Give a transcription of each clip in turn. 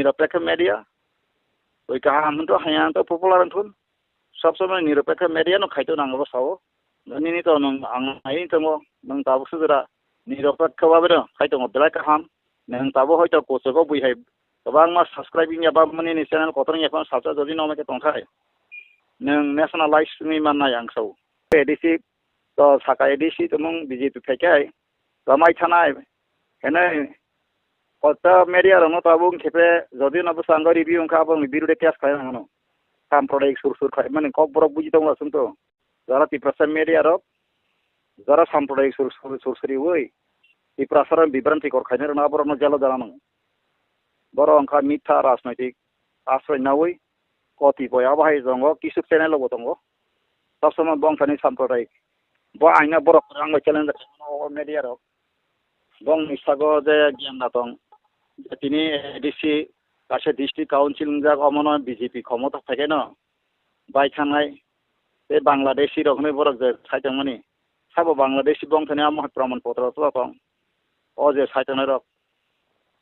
নিরপেক্ষ মিডিয়া ওই কাহামন্ত হায়ান্ত পপুলার থুন সবসময় নিরপেক্ষ মিডিয়া নো খাইতো নাঙ্গো সাও নিনি তো নং আং আই তঙ্গো নং তাবো সুজরা নিরপেক্ষ ভাবে খাইতো বেলা কাহাম নং তাবো হয়তো কোচকো বুইহাই गोबां मा साबस्क्राइबिं एबा माने चेनेल कतरनि एकाउन्ट साबजा जदि नमेके तंथाय नों नेशनलाइज नि माननाय आंसौ एडिसि तो साका एडिसि तमं बिजेपि फैखाय गमाय थानाय हेने कता मेडिया रनो ताबुं खेपे जदि नबो सांग रिव्यू अंका बं बिरुदे केस खाय ननो साम्प्रदायिक सुर खाय माने कक बरक बुजि दं आसुनतो जरा तिप्रसा मेडिया रो जरा साम्प्रदायिक सुर वै तिप्रासार बिब्रांति कर खायनो रना बरनो जेल जाना बरो अंका मिथ्या राजनैतिक आश्रय नावै कतिपय बाहाय दङ किसु चेनेल दङ सब समय बंखानि साम्प्रदायिक ब आइना बर आंबो चेलेन्ज मेडिया रो बं निसागो जे ज्ञान दं तिनि एडिसि गासे डिस्ट्रिक्ट काउन्सिल जा अमन बीजेपी क्षमता थाकेन बायखानाय बे बांलादेशी रखने बरक जे साइतमनि साबो बांलादेशी बंखानि आम प्रमाण पत्र तो दं ओ जे साइतने रक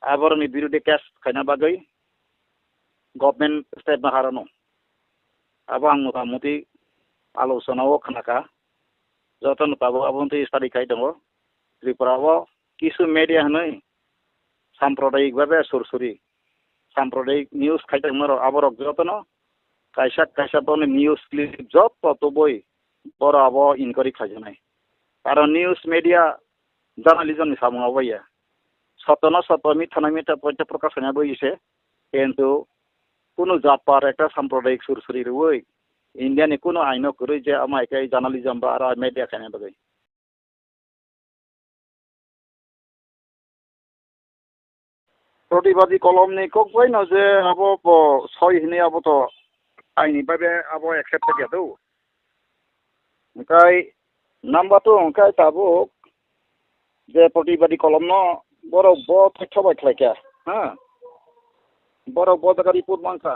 आबरनि बिरुदे केस खायना बागै गभर्नमेंट स्टेट माहारानो अब आं मतामति आलोचनाव खोनाका जतन ताबो आबन्ति स्टाडि खाय दङ त्रिपुराव किसु मेडिया हनै साम्प्रदायिक भाबे सुरसुरि साम्प्रदायिक निउज खाय दङ आबरक जतन कायसा बने निउज क्लिप जत तो बय बर आब इनक्वायरि खायजनाय कारण निउज मेडिया जर्नालिज्म सामुआव बाया सतना सतमी थाना पॉइंट प्रकाश होना बोइसे किन्तु कोनो जात पार एक साम्प्रदायिक सुरसुरि रुई इंडिया नि कोनो आइन करै जे आमाइके जर्नालिज्म बा आरो मेडिया खाने बगै प्रतिबादी कलम नि को कोइ न जे अब सय हिने अब तो आइनि बाबे अब एक्सेप्ट गया दौ ओमफ्राय नाम्बार तो ओंखाय ताबो जे प्रतिबादी कलम न बरक ब तथ्य बायख्लायखा हा बरक ब दागा रिपोर्ट मांखा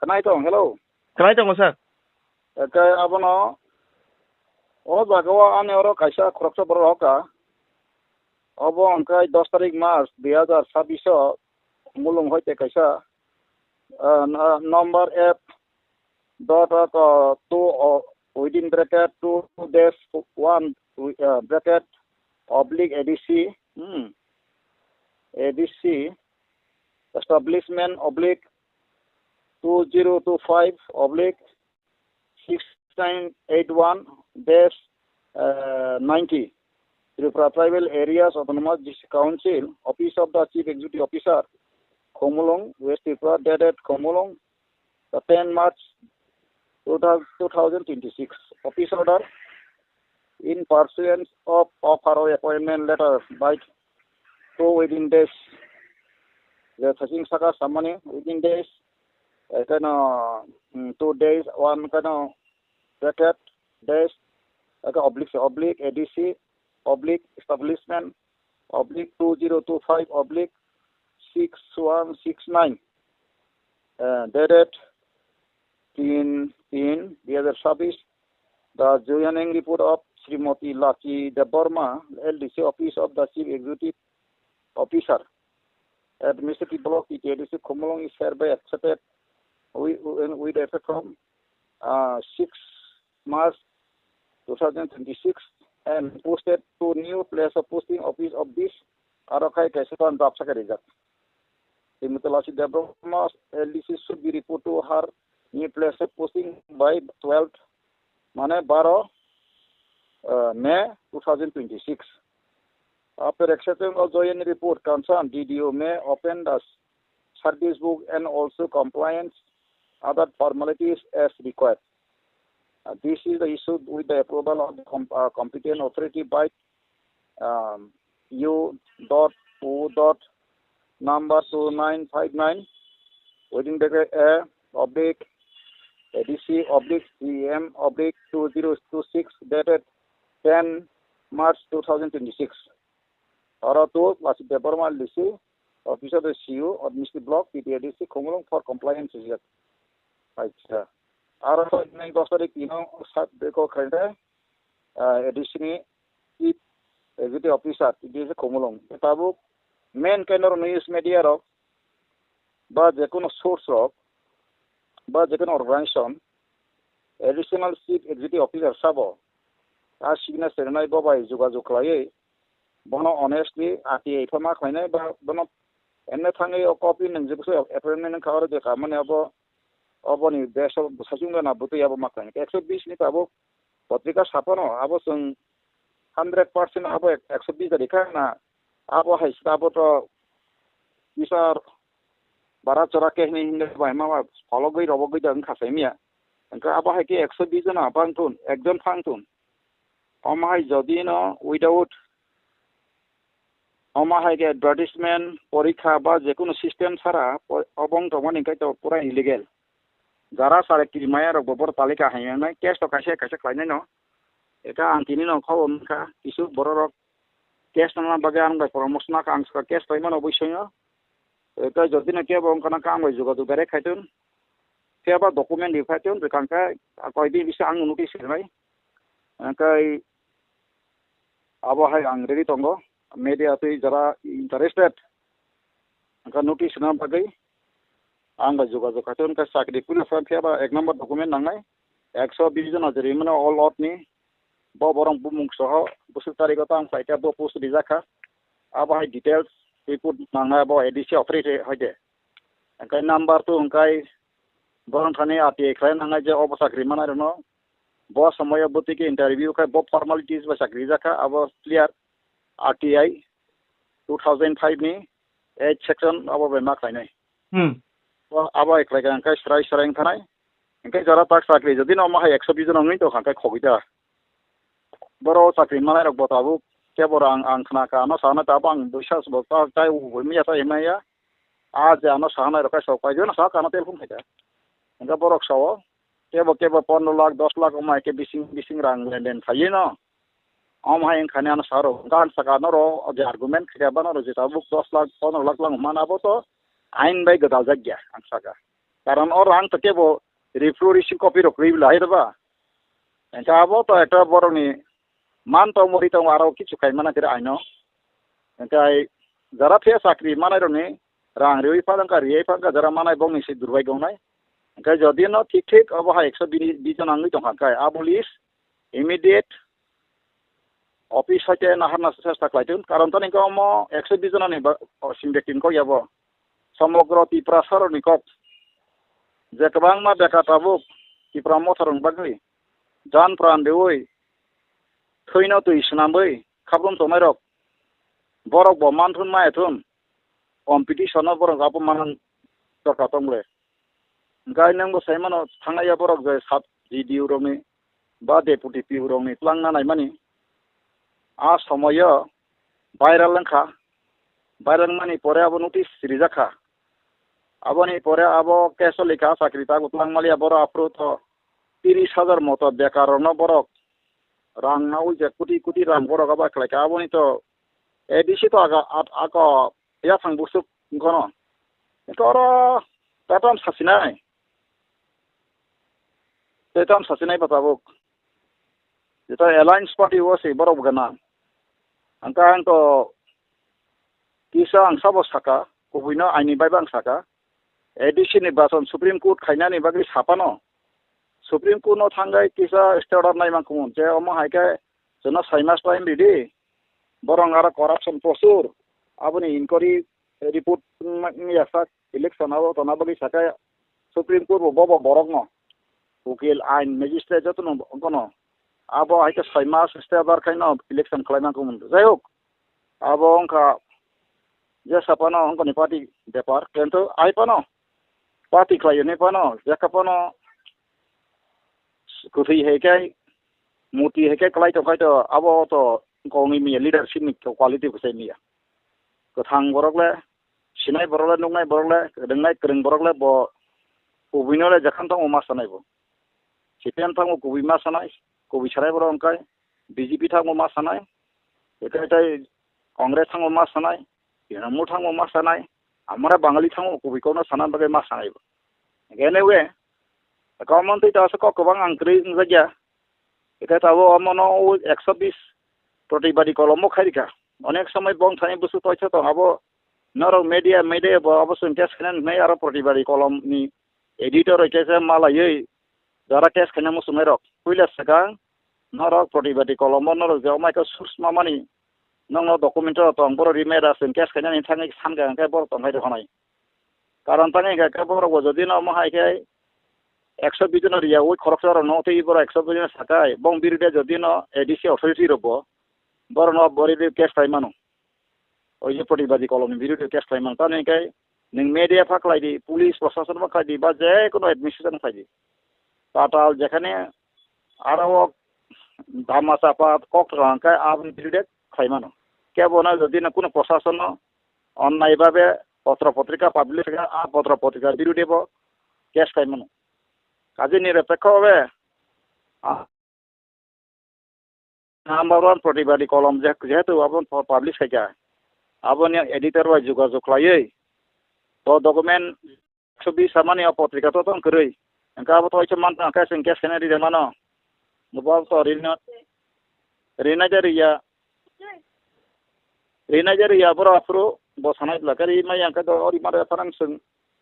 खोनाय दं हेलौ खोनाय दं सर एके आबनो ओ जागाव आने और कायसा खरकसा बर हका अब अंकाय 10 तारिख मार्च 2026 मुलुंग होइते कायसा number F dot two within bracket 2 dash 1 bracket oblique ADC, ADC, establishment oblique 2025 oblique 6981 dash 90. Tripura Tribal Areas Autonomous District Council, Office of the Chief Executive Officer, Khomolong, West Tripura, dated Khomolong, the 10 March 2026. Office order. In pursuance of our appointment letter by 2 within days, the Sachin Saka Samani within days, 2 days, one kind of bracket days, oblique ADC, oblique establishment, oblique 2025, oblique 6169, dated in the other service, the joining report of Srimati Lucky Deborma, LDC Office of the Chief Executive Officer, Administrative Block, ETDC Khomolong is hereby accepted with effect from 6 March 2026 and posted to new place of posting office of this Arakai Kaisatan Rapsaka result. Srimati Lucky Deborma, LDC should be reported to her new place of posting by 12th Mane Baro May 2026. After accepting of joint report concerned, DDO may open the service book and also compliance other formalities as required. This is the issue with the approval of the competent authority by U.O. number 2959 within the oblique ADC oblique CM oblique 2026 dated 10 March 2026. Arato was the Burma DC, Officer of the CU, Administrative Block, PTADC, Khomolong for compliance. Right. Arato, in Costa Rica, Sat Beko Krenda, additionally, Chief Executive Officer, it is a Khomolong. The Tabu, main kind of news media of বা যে কোনো source of বা যে কোনো organisation additional chief executive officer সাবো আর signature নাই বাবাই যোগাযোগ খালাই বনো অনেস্টলি আতি এফামা খাইনাই বা বনো এমনি থাঙে কপি নংজोबसो এপয়েন্টমেন্ট খাওয়ার যে খামানে অবনি দেশ সাজুঙ্গা না বুতে আবো মাখানি 120 नि আবো পত্রিকা ছাপানো আবো जों 100% আবো 120 রেখা না আবো হাইস আবো তো বিচার বারা চরা কে হিনে বাই মামা ফলগই রবগই দং খাসাইমিয়া enka abo hai ki 120 জন আপাংতুন একজন ফাংতুন অমাহাই যদি ন উইদাউট অমাহাই কে অ্যাডভার্টাইজমেন্ট পরীক্ষা বা যে কোনো সিস্টেম ছাড়া অবং তমন ইনকাই তো পুরা ইলিগেল যারা সারে কিমায়া রব বড় তালিকা হাইনাই কেস তো কাছে কাছে খাইনাই ন এটা আন্তিনি ন খাও অমকা কিছু বড় রক কেস না বাগে আং বাই প্রমোশনা কা আংসকা কেস পাইমান অবশ্যই এটা যদি না কে বং কানা কাম বাই যোগাযোগ বেরে খাইতুন siapa dokumen di facion berkangka apa ini bisa ang notis nai angkai abo hai ang ready tonggo media tu jara interested angka notis na bagai ang juga facion ka sakri pun siapa ek number dokumen nangai 120 জন ajari mana all out ni bo borong bumung soho busu tarikh ta ang saita bo post dijaka abo hai details report nangai bo edisi operate hoide angkai number tu angkai বরং থানে আতি এখানে নাঙাই যে অবসাকরি মানার ন ব সময় বতিকে interview খাই ব ফর্মালিটিস বা চাকরি জাখা আব clear RTI 2005 ni 8 section abo be ma khainai abo eklai ga angkai srai srai thanai angkai jara tak sakri jodi no ma 120 জন ngai to khangkai khogida boro sakri manai rok botabu ke borang ang khna ka no sana ta bang bisas bo ta tai u mi ya ta emaya a ja no sana rok ka sokai jo na sa ka no telpon khaida angka borok sawo kebo 15 lakh 10 lakh omai ke bising rang lenden thaye no omai khane an saro gan saka no ro je argument khya bana ro je tabuk 10 lakh 15 lakh lang manabo to ain bai gadal jagya ang saka karon or ang to kebo reflourish copy ro krib lai ba angka abo to eta boroni মান তো মরি তো আরো কিছু খাই মানা করে আইনো angkai jara phe sakri manai ro ni rang riwi palang ka riai pang ka jara manai bong ni si durbai gonai angkai যদি ন ঠিক ঠিক abo ha 120 জন angui tong angkai abolis immediate office hoite naharna চেষ্টা খাইতুন কারণ তো নিকো ম 120 জন ni সিমবেকিন ko yabo সমগ্র ত্রিপুরা সরনি কপ যে কবাং মা বেকা তাবুক ত্রিপুরা মথরং বাগলি জান প্রাণ দেওই থৈনো তুই স্নামই খাবরুম তোমায় রক বরক বমানথুন মায়েথুন কম্পিটিশন বরক আপমান দরকার তংলে গাই নাंगौ साइमानो थांनाया बरक जे साब जिडिउ रंनि बा डेपुटी पिउ रंनि प्लांना नायमानि आ समय भाइराल लंखा भाइराल मानि परे आबो नोटिस रिजाखा आबोनि परे आबो केस लेखा साख्रि ता गुतलां मालिया बर आप्रो तो 30,000 मत बेकार न बरक रां नाउ जे कोटी कोटी रां बरक आबा खलायका आबोनि तो एडिसि तो आका या थांबुसु गनो एतरो ताताम सासिनाय Tetam sasinai batabuk. Jita alliance party was a borok gana. Angka angko kisa ang sabo saka, kubino aini baibang saka. Edition ni bason Supreme Court khaina ni bagi sapano. Supreme Court no thangai kisa order nai mangkumun. Je omo haike jono saimas time bidi. Borong ara corruption posur. Abuni inquiry report ni asa election abo tona bagi saka Supreme Court bobo borok no. Ukil ain magistrate joto no kono abo haike 6 mas stabar kaino election khlaima ko mun jayok abo onka je sapano onko ni party depar kento ai pano party khlayo ni pano jakapano kuthi hekai muti hekai klai to kaito abo to kongi mi leadership ni quality ko semia ko thang borokle sinai borokle nungai borokle dengai kring borokle bo ubinole jakhan tong uma sanai bo CPM tango kubi masanai kubi sarai boro angkai BJP tango masanai ekai Congress tango masanai Trinamul tango masanai amara Bangali tango kubi kono sanan bagai masanai bo anyway common ti ta ko kobang angkri ngja ekai tabo amono 120 প্রতিবাদী কলম খাইকা অনেক সময় বং Thani Basu তৈছ তো আবো नरक media bo অবশ্যই case খানে নাই আর প্রতিবাদী কলম নি এডিটর কেসে মালাयै যারা কেস খানে মুসুমে রক কইলা সাকা নরক প্রতিবাদী কলম নরক যে মাইকা সুস মামানি নং ডকুমেন্ট তো বড় রিমেরা সেন কেস খানে নি থাঙ্গি সামগা কে বড় তংহাই দখানাই কারণ তাঙ্গি কে বড় যদি ন মাহাইকে 120 জনের রিয়া ওই খরচর নতেই বড় 120 জনের সাকায় বং বিরুদ্ধে যদি ন এডিসি অথরিটি রব বড় ন বড় কেস পাইমানো ওই যে প্রতিবাদী কলমের বিরুদ্ধে কেস খাইমান তা নাকি নों মিডিয়া ফাকলাইদি পুলিশ প্রশাসন ফাকলাইদি বা যে কোনো অ্যাডমিনিস্ট্রেশন ফাইদি পাতাল যেখানে আরো ধামা চাপা কক রাঙ্কায় আবুল বিরুদ্ধে খাইমানো কেবল যদি না কোনো প্রশাসন অন্যায়ভাবে পত্র পত্রিকা পাবলিশ পত্র পত্রিকার বিরুদ্ধে কেস খাইমানো কাজে নিরপেক্ষভাবে নাম্বার ওয়ান প্রতিবাদী কলম যেহেতু আপন পাবলিশ খাইকা aboni editor wa jogajog khlaiयै to document 120 samani পত্রিকা তো তং কरै enka abo toy man ta ka sing kes kana ri mano mobile to rina jariya boro afro bo sanai lakari mai angka do ori mare reference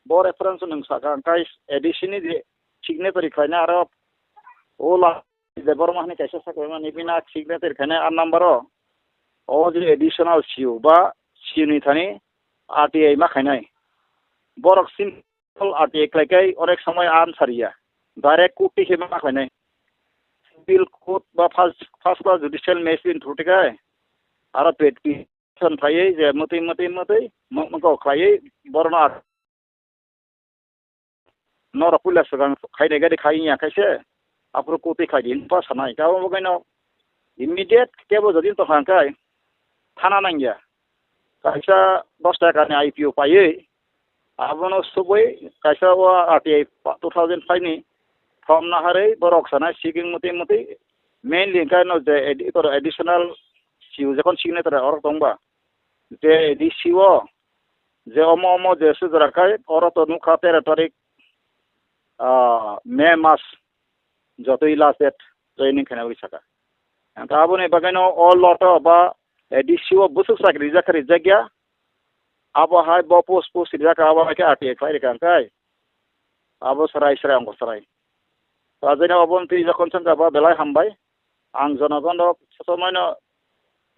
bo reference nang saka kai edition ni signature khlaina aro ola de boro mahni kaisa saka mani bina signature khana ar number o je additional siu ba सिनि थानी RTI मा खाइनाय बरक simple RTI क्लाइकाय अनेक समय आनसारिया direct कुटी के मा खाइनाय civil court बा first class judicial machine थुटिकाय आरो पेटिशन थायै जे मते मको खायै बरना नर पुलिस गां खाइनाय गादि खाइया खाइसे आप्रो कुटी खाइदिन पासनाय गाव बगैनो इमिडिएट केबो जदिन तो हांकाय थाना Nangia kaisa 10 taka ni IPO paयै abono subai kaisa wa RTI 2005 ni from naharai borok sana seeking muti mainly kind of the editor additional siu jakon signature or tongba je DCO je omo je sudra kai or to nukha territory May mas jotoi last date training khana wisaka anta abone bagano all lot ba DCO busuk sakri zakari jagya abo hai bo post rijaka abo ke RTI khai kan kai abo sarai angko sarai rajana obon ti jakon sanga ba belai hambai ang jonagon dok somoyno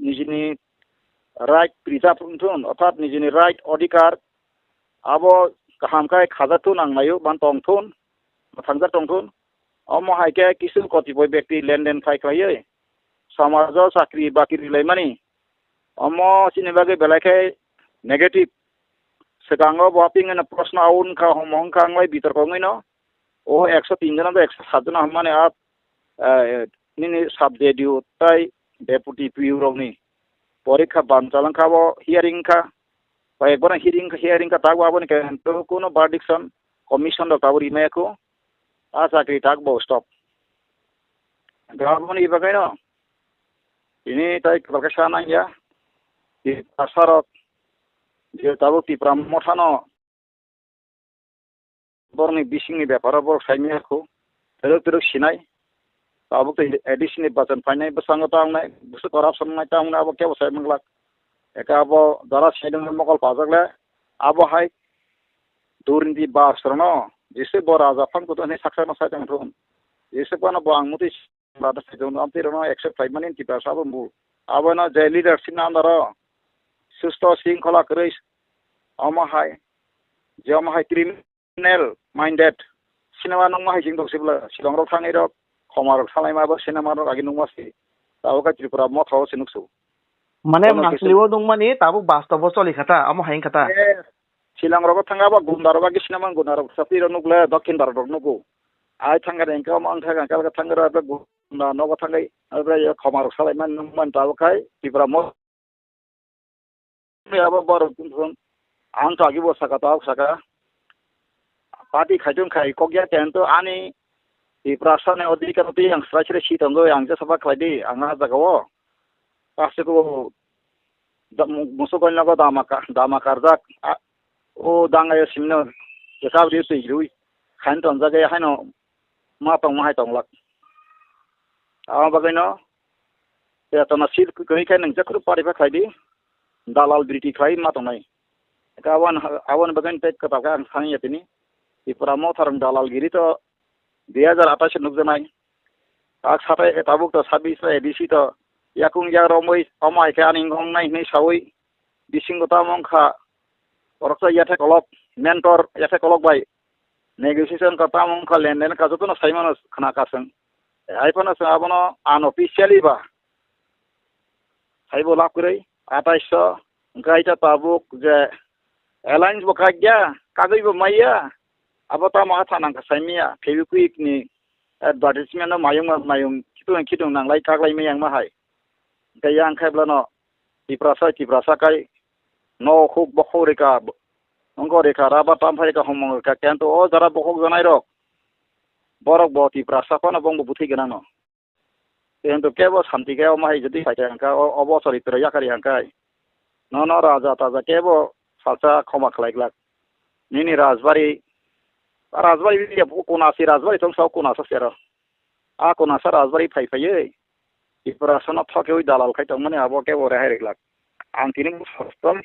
nijini right preserve untun অর্থাৎ nijini right অধিকার abo kaham kai khajatu nangnayo ban tongthun thangja tongthun omo haike kisu kotipoi ব্যক্তি লেনদেন খাই খাইयै সমাজ চাকরি বাকরি লাইমানি omo sini bagai belaikai negative sekango boping na प्रश्न आउन का हमong kanglai bitor kongino o 103 jana da 107 jana hamane ap nini subdedu tai deputy PU ni porikha banchalang khabo hearing ka pai bana hearing ka tagwa aboni kan to kono verdiction commission da taburi meko asa kri tagbo stop gaboni bagaino ini tai prakashana ya di pasarot je tabo ti pramotano borni bisingni byapara bor saimiyako teruk sinai tabo te addition bajan painai basango taungnai busu corruption nai taungnai abo kebo sai manglak eka abo dara saidong mokol pajakle abo hai durinti basrono jise bor raja phangko to ne saksa sai tangthun jise pano bo angmuti rada saidong amtirono accept paimani ti pasabo mu abo na je leadership namdaro susto singkhola kरै amahai je amahai criminal minded cinema nong mahai jing doksibla silong rok thangai rok khomar salai ma ba cinema rok agi nong masi tawo ka tripura mo thaw sinuksu mane masliwo dong mani tabu bastobo choli khata amahai khata silang rok thanga ba gundar ba gi cinema gundar sapi ro nukle dokhin bar rok nuku ai thanga engka ma angtha ka kal thanga ra ba gunda no ba thangai abra khomar salai man tawo kai tripura mo abo bor ang to agi bo saka to saka party khajung khai kokya ten to ani di prasane odikar ti ang strachre si tongo ang je sabak khlaidi anga jagawo pase ko muso kolna ko dama karjak o dangai simno je ka ri ti rui khan ton jaga haino ma tong ma hai tong lak a bagaino ya to na sil koi kai nang jakru pari pa khlaidi dalal briti khai ma tongnai awan bagan tek kata ang sani yatini ipura mo tharang dalalgiri to 2028 nukjanai ak satai tabuk to 26 edisi to yakung ya romoi amai ka aning ngong nai nei sawi bisingota mongkha oroksa yate kolok mentor yate kolok bai negotiation kata mongkha lenden ka jotono saimano khana kasang aipana sa abono unofficially ba saibo lapkurei 2800 gaita tabuk je alliance bo kagya kagoi bo maya abota ma thanang ka saimia febiquick ni advertisement no mayung kitung nanglai kaglai meyang ma hai kayang khablano tiprasa kai no khub bokhore ka ongko reka raba tamphai ka homong ka kento o jara bokhok janai rok borok bo tiprasa kono bong buthi ganano kento kebo shanti ka mai jodi paitang ka obo soritra yakari hangkai no raja taja kebo salsa khoma khlaiglak nini rajbari biya konasi rajbari tong sau konasa sero a konasa rajbari phaiye tiprasa no thokeu dalal khai tong mane abo kebo rehai reglak ang tini sostom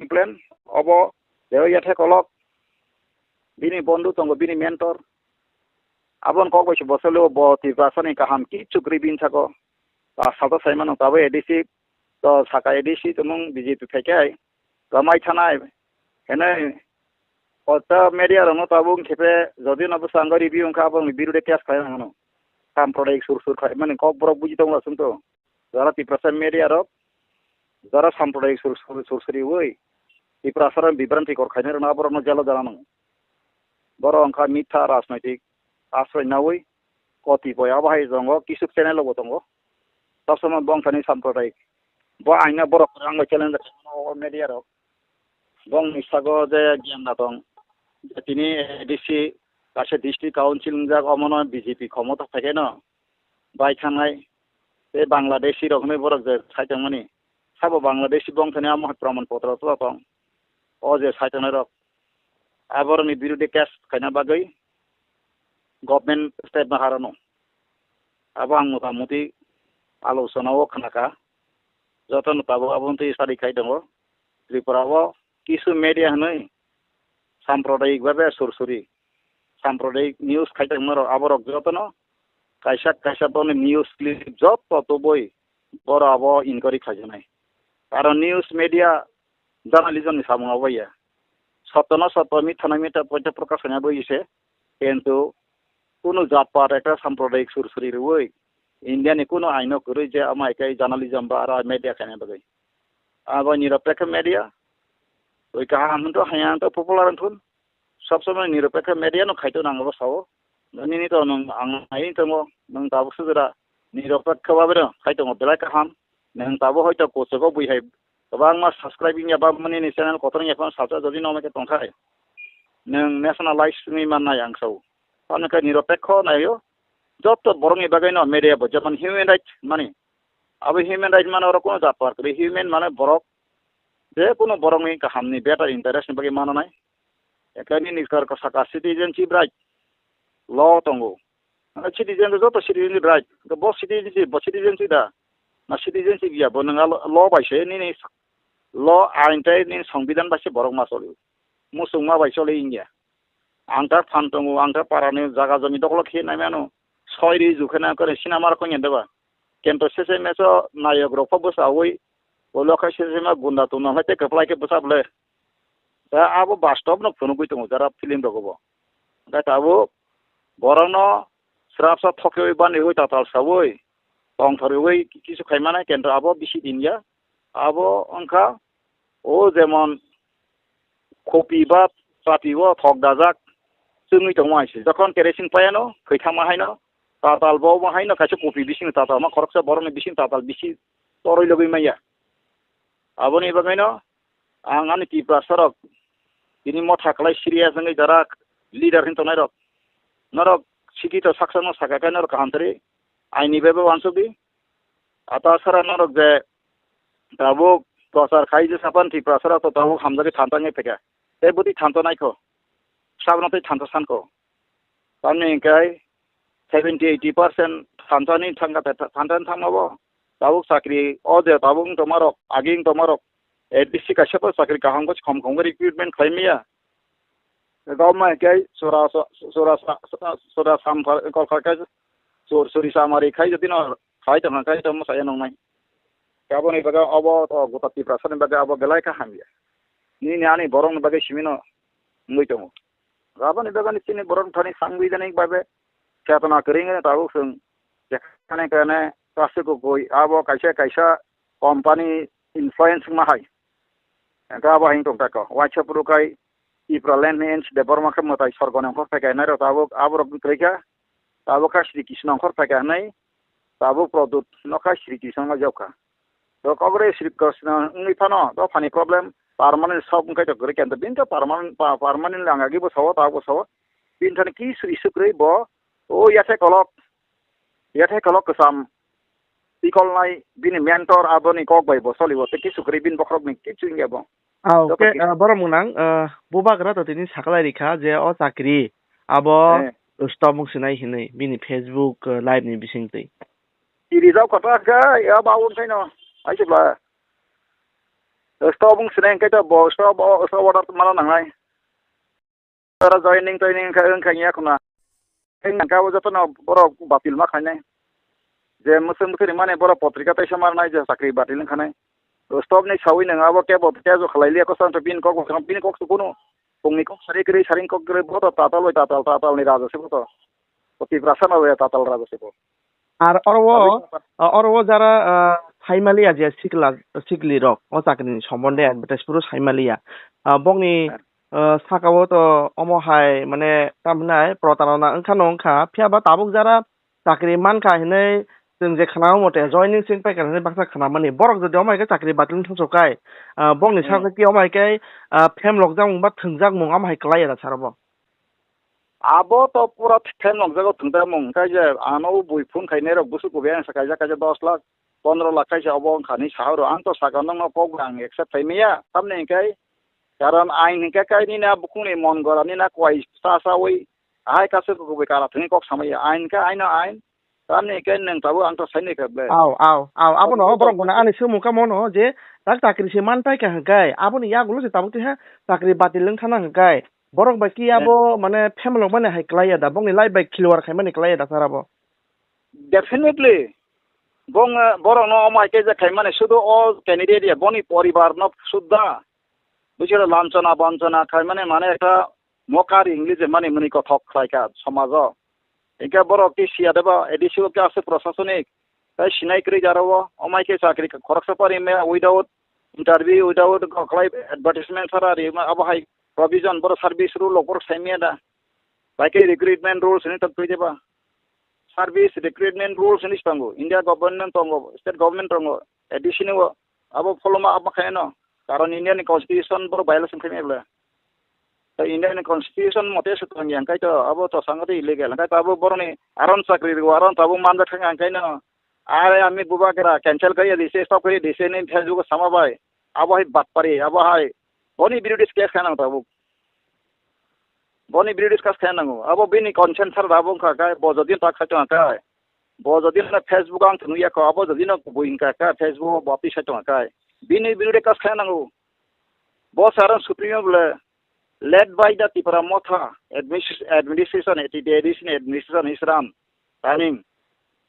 plan obo deo yathe kolok bini bondu tongo bini mentor abon kok bosi boselo bo tiprasa ni kaham ki chukri bin thako ta sato saimano tabe edisi to saka edisi tumung BJP phekai gamai thanai hene ota media rono tabung khipe jodi na busanga review ka abong birude case khai ngano kam product sur khai mane kok borok buji tong asum to jara tiprasa media ro jara samprodayik sursuri woi tiprasa bibranti kor khainer na borno jalo jalano boro angka mitha rajnaitik asrai nawoi koti boya bahai jongo kisuk channel lo botongo sabsama bongthani samprodayik bo aina borok rang challenge no media ro bong misago je gyanda tong tini DC kashe district council jak omono BJP ক্ষমতা থাকে না by খানাই be Bangladeshi rokne borok je saitang mani sabo Bangladeshi bongthani amah praman potra to tong o je saitang rok aborni birude case kaina bagai government step na harano abang motamuti আলোচনা ও খানাকা যতন পাবো আবন্তি সারি খাই দङ ত্রিপুরাও কিছু media হনই সাম্প্রদায়িক ভাবে সুরসুরি সাম্প্রদায়িক news খাইতে মর আবরক যতন কাইসা বনে নিউজ ক্লিপ যত তো বই বড় আব ইনকরি খাইজনাই কারণ নিউজ মিডিয়া জার্নালিজম নি সামু আবইয়া সত্য মিথ্যা পয়টা প্রকাশ হনা বইছে কিন্তু কোনো জাতপাত একটা সাম্প্রদায়িক সুরসুরি রই India ni kuno aino kuri je amai kai journalism ba ara media kana bagai abo niropekha media oi ka ham to hayan to popular thun sob somay niropekha media no khaito nango sawo nini to nang ang ai to mo nang tabu sudra niropekha ba bero khaito mo belai ka ham nang tabu hoito ko ko bui hai tabang ma subscribing ya ba mani ni channel kotong ya kon sabta jodi no me ke tongkhai nang nationalize ni man na yang sau pan ka niropekha na yo যত বরং এবাগাই না media বো যেমন human right মানে আবে human right মানে ওরা কোনো জাতপাত করে হিউম্যান মানে বরক যে কোনো বরং এই কাহামনি বেটার ইন্টারেস্ট বাকি মানা নাই একানি নিকার কা সাকা সিটিজেনশিপ রাইট ল তঙ্গো সিটিজেন যত সিটিজেনশিপ রাইট তো বস সিটিজেনশিপ দা না সিটিজেনশিপ ইয়া বো নঙা ল বাইছে নি ল আইনটাই নি সংবিধান বাইছে বরং মা চলি মুসুং মা বাইছে চলে ইন্ডিয়া আংটা ফান তঙ্গো আংটা পারানি জায়গা জমি দখল খেয়ে নামে আনো ছয়রি জুখেনা করে সিনেমার কইনে দেবা কিন্তু শেষে মেসো নায়ক রফা বসাওই ওলকা শেষে মা গুন্ডা তো না হইতে কপলাইকে বসাবলে তা আবো বাস্তব ন ফোন কইতো যারা ফিল্ম রগবো তা আবো বরনো স্রাফসা থকে বানি হই তাতাল সাবই টং ধরে হই কিছু খাইমানা কিন্তু আবো বেশি দিন ইয়া আবো অংকা ও যেমন কপি বা পাতিও থক দাজাক जोंनि दङ आइसे যখন কেরোসিন পায়ানো খৈথা মাহাইনো তাতাল বাও মাহাইনো কাছে কপি বিসিং তাতাল মা খরকসা বরনে বিসিং তাতাল বিসি তরই লগই মাইয়া আবনি বাগাইনো आं आंनि टिप्रासरक ini motha kalai siria jangai dara leader hin tonai rok norok siki to saksano sakakai norok kantri aini bebe wansubi ata sara norok je tabo prosar khai je sapan टिप्रासरा to tabo hamjagi thantangai peka e buti thanto naiko sabnate thanto sanko tamni kai 70-80% thantani thanga thantan thangabo tabo sakri ode tabung tomarok aging tomarok ADC काशा पर साकरी kahang को खम खम recruitment खाइमिया गावमा के सोरा साम कल खाका सोरी सामारी खाइ जति न खाइ त खाइ त म साया नंनाय गाबोन इबागा अब तो गताति प्रासन बागा अब गलाय का हामिया नि नानि बरं बागे सिमिनो मुइतमो गाबोन इबागा नि सिनि बरं थानि सांगबि जानि बाबे केतना करिंगे ताबो जों जेखाने कने गासैखौ गय अब कायसा कम्पानी इनफ्लुएंस माहाय गाबो हाइन तंटाको वाइचपुरुकाय इप्रालेन एन्स देबरमा खमताय सरगन अंखर फायगायनाय र ताबो आबरक त्रैका ताबो का श्री कृष्ण अंखर फायगायनाय ताबो प्रदुत नखा श्री कृष्ण मा जौका तो कबरे श्री कृष्ण उनिफानो तो फानि प्रॉब्लम परमानेंट सब उनकाय तो गरे केंद्र बिन तो परमानेंट लांगागि बसाव ताबो बसाव बिन थानि की श्री सुक्रै ब ओ याथे कलक kesam ikolnai bini mentor aboni kok bai bo solibo te ki sukrei bin bokrok ni ki chuinga bo oke boro munang buba gra to tini saklai rikha je o chakri abo stomuk sinai hinai bini Facebook live ni bisingtei iri jau kata ga ya baun saino aisibla stomuk sinai kai to bo so order mala nangai tara joining ka ya kuna en ka wo jatona boro batil ma khainai जे मुसुम मुसुरी माने बड़ा पत्रिका तैसा मारनाय जे साख्रि बातिल खानाय stop ने सावि नङाबो केबो तेजो खलायलिया को संत बिन को सुकुनो फुंनि को सारि को गरे बतो ताताल नि राजा सेबो तो पति प्रासन होय ताताल राजा सेबो आर अरवो जारा साइमालिया जे सिकली रक ओ साख्रिनि सम्बन्धे एडभार्टाइज पुरो साइमालिया बंनि साकावो तो अमहाय माने तामनाय प्रतारना ओंखा फियाबा ताबुक जारा साख्रि मानखा हिनै जों जे खाना मते जॉइनिंग सिन पाइका ने बाक्सा खाना माने बरक जदि अमायके साख्रि बातिल थसोकाय बंनि साख्रि अमायके फेम लकजां बा थंजाक मुंगा माय क्लाय रा सारबो आबो तो पूरा फेम लकजागो थंदा मुं काय जे आनो बुइफुन खायने रक बुसु को बेन सकाय जा 10 लाख 15 लाख कायसे अबो खानि साहरो आं तो सागान न पग आं एक्सेप्ट थाइमिया सामने काय कारण आइन के कायनि ना बुकुनि मन गरानि ना क्वाइ सासावै आय कासे को बेकारा थनि कक सामया आइन का आइन सामने के नों ताबो आं तो साइने खबले आव आबो न बरं गना आनि सोमुका मनो जे दा साख्रि से मान पाइका हगाय आबो नि यागुलो जे ताबो ते साख्रि बातिल लों थाना हगाय बरं बाकी आबो माने फेमल माने हाय क्लाया दा बंनि लाइफ बाय किलवार खाय माने क्लाया दा साराबो डेफिनेटली बंग बरं न अमाय के जे खाय माने सुदो अल कैंडिडेट या बनि परिवार न सुद्धा बिसोर लांचना बंचना खाय माने একটা मकार इंग्लिश माने मुनि को थक खायका समाज इनका बरो की सियादबा एडिसिओ के आसे प्रशासनिक ताई सिनायक्रि जारबो अमाय के साख्रि खरकसा पारि में without interview without Clive advertisement सारा अब हाई प्रोविजन बरो सर्विस रूल ओपर साइमिया दा बाकी रिक्रूटमेंट रूल्स नि तक देबा सर्विस रिक्रूटमेंट रूल्स नि तंगो इंडिया गवर्नमेंट तंगो स्टेट गवर्नमेंट तंगो एडिसिओ अब फॉलोमा अब खायनो कारण इंडियन कॉन्स्टिट्यूशन बरो वायलेशन खायमेबला तो इंडियन कॉन्स्टिट्यूशन मते सुतंग यांकाय तो अब तो संगति इलीगल अंकाय ताबो बरनि आरन साख्रि वारन ताबो मानजा थांग अंकाय न आरे आमी बुबाकरा कैंसिल करिया दिसे स्टॉप करिया दिसे ने फेसबुक समाबाय अब हाय बातपारी अब हाय बनि ब्रिटिश केस खानांग ताबो बनि ब्रिटिश केस खानांगो अब बिनि कन्सेंट सार दाबो काकाय बजदिन ताखाय अंकाय बजदिन फेसबुक आं थनुया को अब जदिन बुइंका का फेसबुक बापि साय अंकाय बिनि ब्रिटिश केस खानांगो बस आरन सुप्रीम बोले led by the Tipramotha administration is run running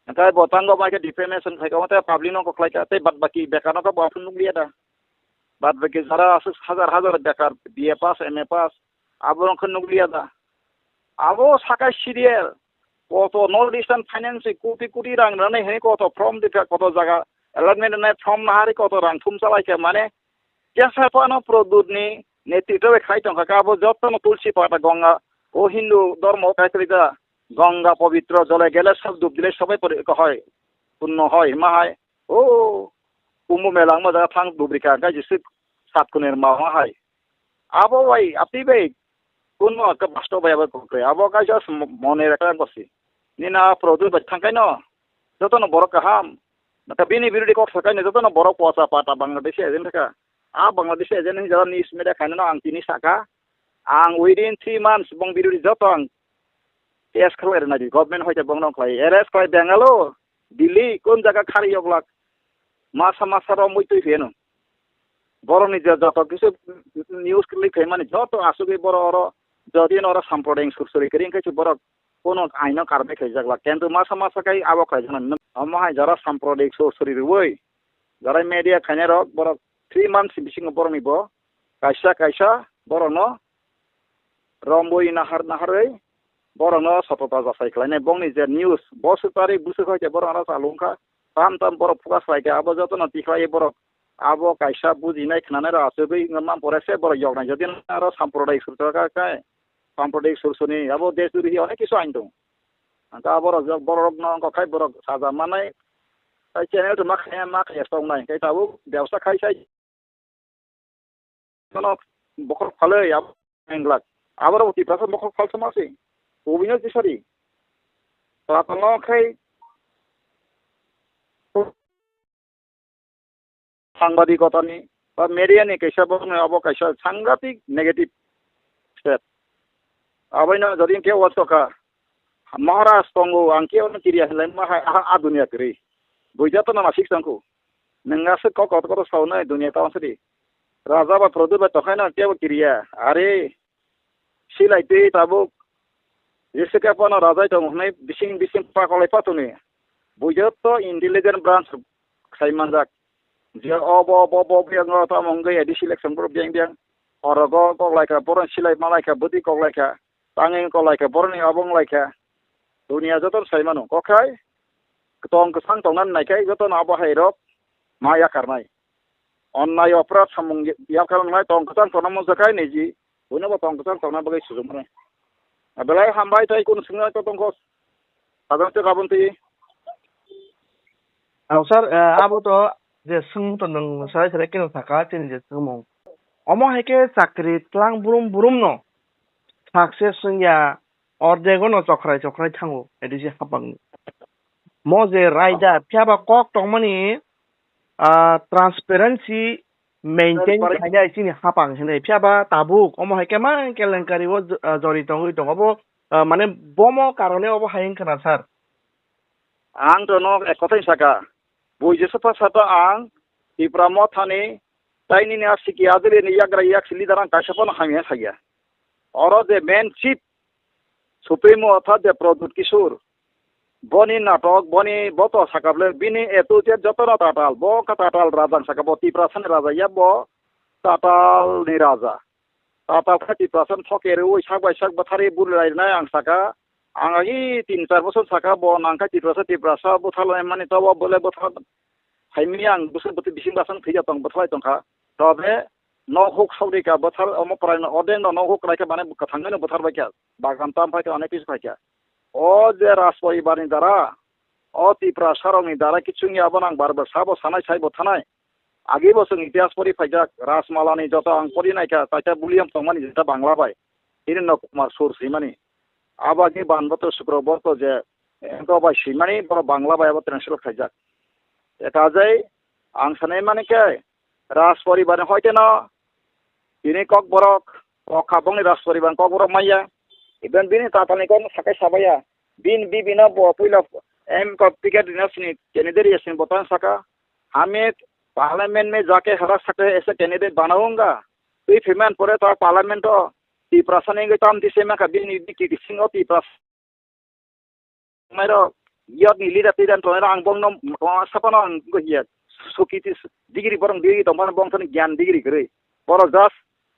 अंकाय बोतांगो माके डिफेमेशन खायका मते पब्लिक नो खलायका ते बाद बाकी बेकार नो बाफुन नुलिया दा बाद बाकी जरा हजार बेकार बीए पास एमए पास आबो खन नुलिया दा आबो साका सिरियल कतो नॉर्थ ईस्टार्न फाइनेंस कोटी रां रनै हे कतो फ्रॉम दिका कतो जागा अलॉटमेंट नै फ्रॉम नाहारि कतो रां थुम चलायका माने केसापानो प्रदुतनि नेतृत्व खायतों काबो जत्तनो तुलसी पाता गंगा ओ हिंदू धर्म कायत्रिका गंगा पवित्र जले गेले सब डुब दिले सबै হয় पुण्य হয় माहाय ओ कुम्भ मेला मजा थांग दुब्रिका गाजिसि सातकुनेर माहाय आबो भाई आपि बे कुनो का बास्तो बायबा कोके आबो गाजस मने रका गसि निना प्रदु बथांकायनो जतनो बर काहाम नता बिनि बिरुदि को सकायनो जतनो बर पोसा पाता बांग्लादेश एजेन थाका आ बांग्लादेश एजेन जरा न्यूज मेडिया खायनो आं तिनि साका आं विदिन 3 months बंग बिरुदि जतन टेस्ट खालायनो नादि गभर्नमेंट होयते बंग नखाय एरेस्ट खाय बेंगालुरु दिल्ली कोन जागा खारियोब्ला मासा र मुइतुइ फेनो বড়নি যে যত কিছু নিউজ লিখে মানে যত আসুকে বড় যদি ওরা সাম্প্রদায়িক সুরসরি করি কিছু বড় কোনো আইন কারবে খাইজাগলা কিন্তু মাসা মাসা খাই আবো খাইজান আমায় যারা সাম্প্রদায়িক সুরসরি রুই যারা মিডিয়া খাইনে রক বড় 3 months বিসিং বড় নিব কাইসা বড় ন রম্বই নাহারই বড় ন সততা যাচাই খাইনে বংনি যে নিউজ বসুতারি বুসু খাইতে বড় আরা চালুংখা tam boro fukas laike abo joto na tiklai boro abo kaisa bujinai khnane ra asugui ngam porese boro yognai jodi aro samprodai surta kai samprodai sursuni abo desuri onek kisu ain dong anta boro rok no ko khai boro saja manai kai channel to mak estong nai kai tabu ব্যবসা khai sai kono bokor phale ab englak aboro uti prasa bokor phal samasi obino kisari ta kono khai সাংবাদিকতানি বা মিডিয়ানি কাইসা বনে আবো কাইসা সাংঘাতিক negative step আবাইনা যদি কেউ অতকা মহারাজ তঙ্গো আংকে on কিরিয়া হলাই মাহা আ দুনিয়া করি বুঝাতো না মাসিক সাংকু নঙ্গাসে কত সাউনা দুনিয়া তাওসরি রাজা বা প্রদু বা তখাইনা কেউ কিরিয়া আরে সিলাইতে তাবুক যেসে কাপনা রাজাই তো হনাই বিসিং পাকলাই পাতুনি বুঝাতো ইন্টেলিজেন্ট ব্রাঞ্চ সাইমানজাক যে yang ta monggai edi selection pro biang orogo kok laika poron silai malaika budi kok laika tangeng kok laika poroni abong laika dunia joton saimanu kokai ketong kesang tongan naikai joton abo hairok maya karnai onnai oprat samung ya karnai tong kesang tonam zakai neji punya ba tong kesang tonam bagai sujumre abelai hambai tai kun singa to tongkos adon te kabunti sir abo to যে sung to nung sai sai kino saka chen je sumong omo heke sakri tlang burum no success ya ordego no chokrai thango edi je hapang mo je raida pyaba kok tongmani transparency maintain kaida isini hapang hene pyaba tabuk omo heke ma kelenkari wo jori tongui tongobo মানে bomo karone obo hayin kana sir ang to no ekotai saka buji sapa sapa ang ipramo thani taini ne asiki adre ne yagra yak lidaran kasapon hamia saya oro de main chief supremo atha de produt kisur boni natok boni boto sakable bini etu je jotona tatal bo katatal rajan sakabo 30% raja ya bo tatal ni raja tatal 30% thokeru sak bathari bulai na ang saka angagi 3-4 বছর saka bo nangka 30% bothalai mani to bole bothal haimiang busuk betul bising basang thija tong bothai tongkha tobe no huk saudika bothal omo prai no oden no huk raika bane kathangane bothar baikya bagan tam phai onek kisu phaikya o je raspoi bani dara o tipra saroni dara kichungi abanang barbar sabo sanai sai bothanai age bosung ইতিহাস pori phaijak rasmalani joto ang pori naika taita buliam tongmani jeta bangla bai irin no kumar sursi mani abagi banboto শুক্রবর্ত যে Enco by সিমানি বড় Bangla by আবার translate খাইজাক এটা যাই আং সানাই মানে কে রাজ পরিবারে হইতে না তিনি কক বরক কক খাবংনি রাজ পরিবার কক বরক মাইয়া ইবেন বিনি তাতানি কোন সাকাই সাবায়া বিন বিবিনা ব পইলা এম কক টিকেट দিনাসনি कैंडिडेट यासिन बतन सका हमें पार्लियामेंट में जाके हरा सकते ऐसे कैंडिडेट बनाऊंगा तो फिरमान पड़े तो parliament ti prasaneng tam ti sema ka bin ni ki singo ti pras mairo yot ni lida ti dan to rang bong nom sapano go hiat sukiti degree borong degree to man bong thon gyan degree gre boro jas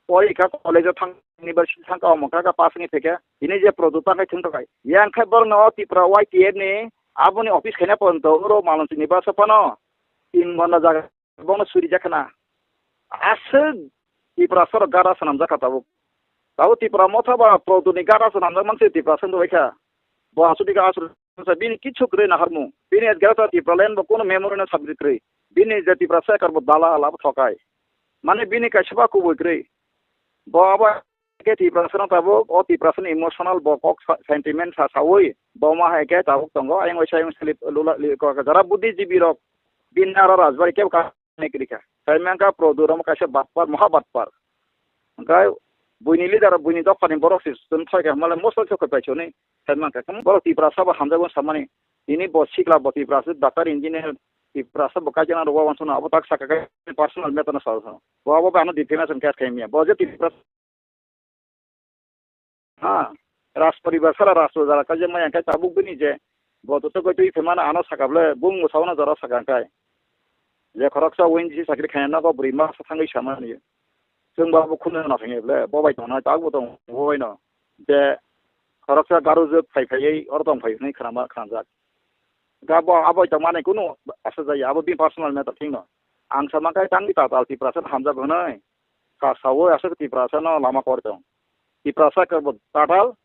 pori ka college thang university thang ka mo ka pass ni theke ini je product ka thing to kai yang khai borong no ti pra YTN ni aboni office khena pon to ro malon ni ba sapano tin mona jaga bong suri jakna asig ti prasor gara sanam jakata tahu tipra motha ba produk negara sanam manse tipra sendo baika bo asudika asur bini kichu kre na harmu bini adgata tipra len bo kono memory na subject kre bini je tipra sa karbo dala ala thokai mane bini ka shaba ko kre bo aba ke tipra sana tabo o tipra sana emotional bo kok sentiment sa sawoi bo ma ha ke tahu tongo ayang wai sayang slip lula ko jara buddhi jibi rok binara rajbari ke ka ne krika sayang ka produk ram ka se batpar mahabatpar gai buini leader buini dokani borok system thaiga mala mosal chok paisoni sedman ka kam borok tipra saba hamjagon samani ini bo sikla bo tipra doctor engineer Tiprasa buka jangan ruang wansuna abu tak sakakai personal meta na sal. Bawa ano defamation case kayaknya. Bawa je Tiprasa. Ras परिवार सारा राष्ट्र जरा का जमा यांका चाबुक बनी जे बहुत तो कोई फेमाना आना सकाबले बुंग मुसावना जरा सकांकाय जे खरकसा वेंजी साकरी खायना बा बुरिमा साथांगै सामानि जों बाबु खुनो ना थाङेब्ले बबाय दंना दागबो दं बबायनो जे खरकसा गारुजो फायफायै अर दं फायनै खानामा खानजाक गाबो आबाय दमाने कुनो आसा जायो आबो बि पर्सनल मेटर थिंनो आं समाकाय तांनि ताताल तिप्रासा हामजा गनै का सावो आसा तिप्रासा न लामा करदों तिप्रासा करबो ताताल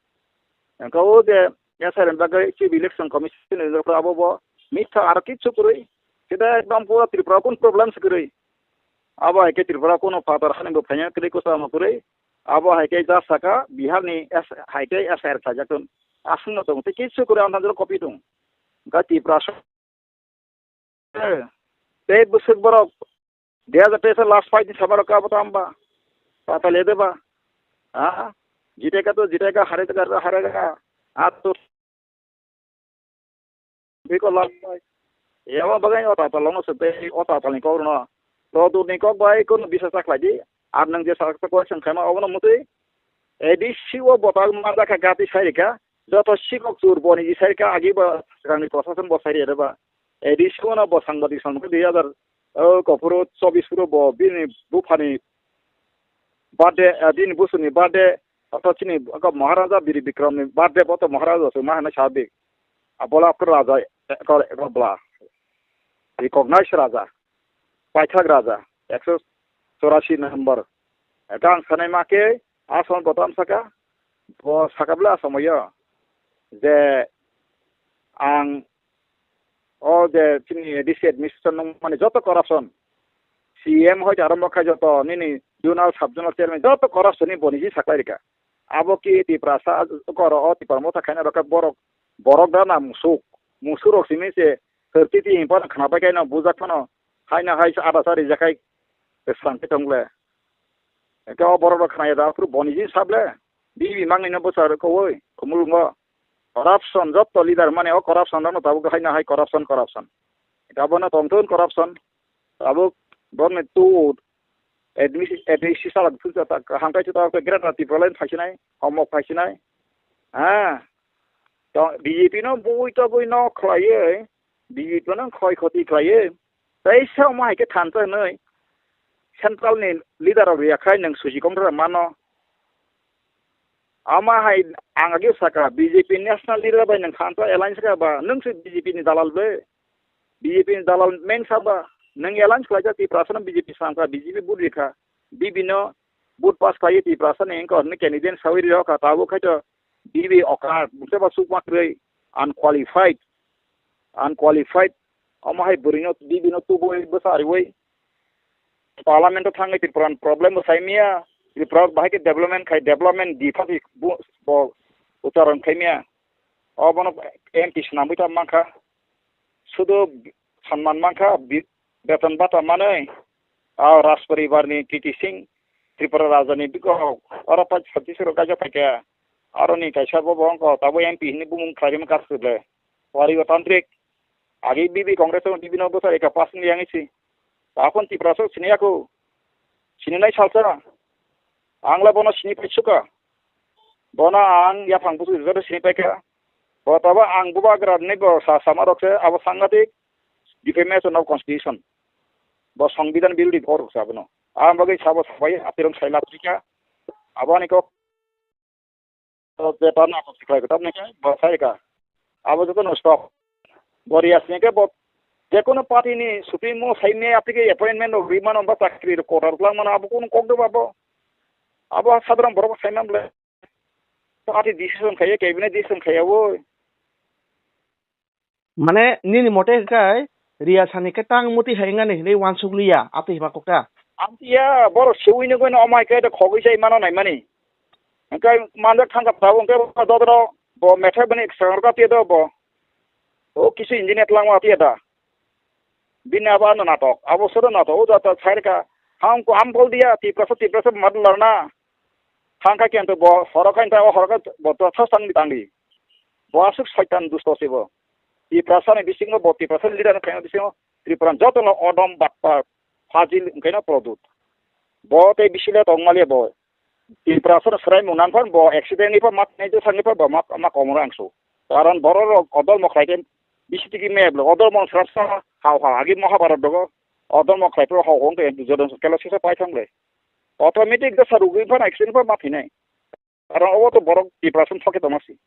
engkau de ya saya sebagai civil election commission itu apa apa mita arkit cukuri kita ekdom pura Tripura pun problem sekali apa ke Tripura pun faktor kan yang banyak kali kusa makuri apa ke jas saka Bihar ni ke SR saja kan asing itu tikit cukuri antar jero kopi tu enggak Tripura te busuk borok dia ada last fight ni sabar ka batamba pata lede ba जीतेगा तो जीतेगा हारेगा आप तो बिल्कुल last ये वो बगाई ओटा तलों से पे ओटा तलिंग को ना तो दूर निको बाई को bisa sakladi ar nang je sak ko chen khama obono muti edi siwo botal marda ka gati sairika joto sikok tur boni ji sairika agi ba rangni prosasan bo sairi ba edi siwo na bo sangbadi samko 2000 ko puro 24 puro bo bini bufani bade din busuni bade atau sini agak Maharaja Biri Bikram ni birthday foto Maharaja semua hanya sabik. Apalah per raja kalau belah. Recognize raja. Paithak raja. 184 number. Etang sana make ason botam saka. Bo sakabla samaya. Je ang je sini DC administration mana joto corruption. CM hoy arambha khai joto nini junal subjunal chairman joto corruption ni boniji saklairika. Abo ki Tiprasa koro Tiparmota kaina roka borok da na musurok sini se tertiti impor khana pa kaina bujak phano haina hai ada sari jakai sangte tongle ka borok khana da puru boniji sable bibi mangni na bosar ko oi kumulungo corruption job to leader mane o corruption da no tabu haina hai corruption eta bona tongton corruption abo borne tu administration salah betul tak hangkai tu tak kira nanti problem fasinai homok fasinai to BJP no bui to bui no klai BJP no khoi khoti klai tai sao mai ke than ta nei central ni leader of yakai nang suji komra mano ama hai angagi saka BJP national leader ba nang than ta alliance ka ba nang su BJP ni dalal be BJP ni dalal main saba nang alliance klaja ti prasana BJP sangka BJP budika bibino bud pas kai ti prasana engko ne Canadian sawiri ro ka tabu khaito BB okar museba sukma krei unqualified amahai burino bibino tubo besari wei parliament thangai ti problem saimia ti prog bahai ke development difati bo utaran khaimia obono MP snamita mangkha sudo sanman mangkha beton bata manai ras परिवार ni TT Singh Tripura Rajani biko ora pa Chhattisgarh ka ja pakya aro ni kaisa bo bongko tabo MP ni bumung kharim kasule wari tantrik agi bibi Congress on bibi no bosa eka pasin yang isi takon Tripura so sini aku sini nai salsa angla bono sini pechuka bona ang ya phangbusu jor sini peka bo taba ang buba grad ne bo samarokse abo sangatik defamation of constitution bo সংবিধান বিরোধী ঘর সাবনো আমবাগে সাবো সবাই আপিরং সাইলাত্রিকা আবানি ko to na ko sikai ko tamne ka bo saika abo joto no stop bori asne ke bo jekono party ni supremo saine apike appointment of viman ba chakri ro korar lang mana abo kono kokdo babo abo sadram boro sainamle party decision khaye cabinet decision khaye wo মানে নিনি মতে কাই রিয়া সানি কে tongue মুতি হাইঙ্গা নি রে one সুগলিয়া আতি Hiba Coca amtia boro sewine goino amai kai da khogoi sai mano nai mani kai manda thangka prabong kai dodro bo metha bani sarka te do bo o kisu engineer langwa te da bina ba no natok abosoro nato o da ta sarka ham ko am bol dia ti prasa madlar na thangka kento bo horoka inta o horoka bo to thasang ni tangi bo asuk shaitan dusto sebo ti prasa ni bisingo bo ti prasa leader na kai bisingo Tripura joto no odom batpa fazil kaina produt. Bo te bisile tongmalia bo. Tripura sor serai munan pon bo accident ni pa mat nei jo sangi pa bo mak mak omra angso. Karan boror odol mokhaiken bisitiki meblo odol mon srasa haw agi mohabarat dogo odol mokhai pro haw hong ke jodon kala sisa pai thangle. Automatic da sarugi pa accident pa mat hinai. Karan obo to borok Tripura son thoke tomasi.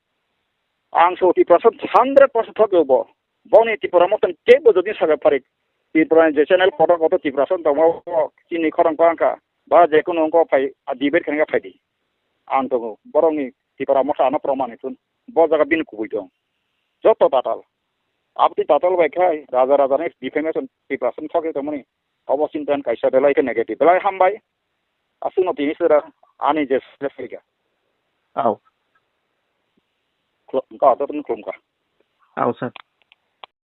Angso Tripura son 100% thoke bo. Boni Tripura moten kebo jodi saga parik. Tripura je channel photo koto Tripura son tomo chini khorang pangka ba je kono ko pai dibet kanga phadi. Anto borongi Tripura mota ana proman itun bo jaga bin kubui dong. Joto tatal. Abdi tatal bai khai raja raja ne defamation Tripura son thoke tomani. Obosin tan kaisa belai ke negative. Belai hambai. Asuno tinisera ani je sefika. Aw. Ka to tun klum ka. Aw sir.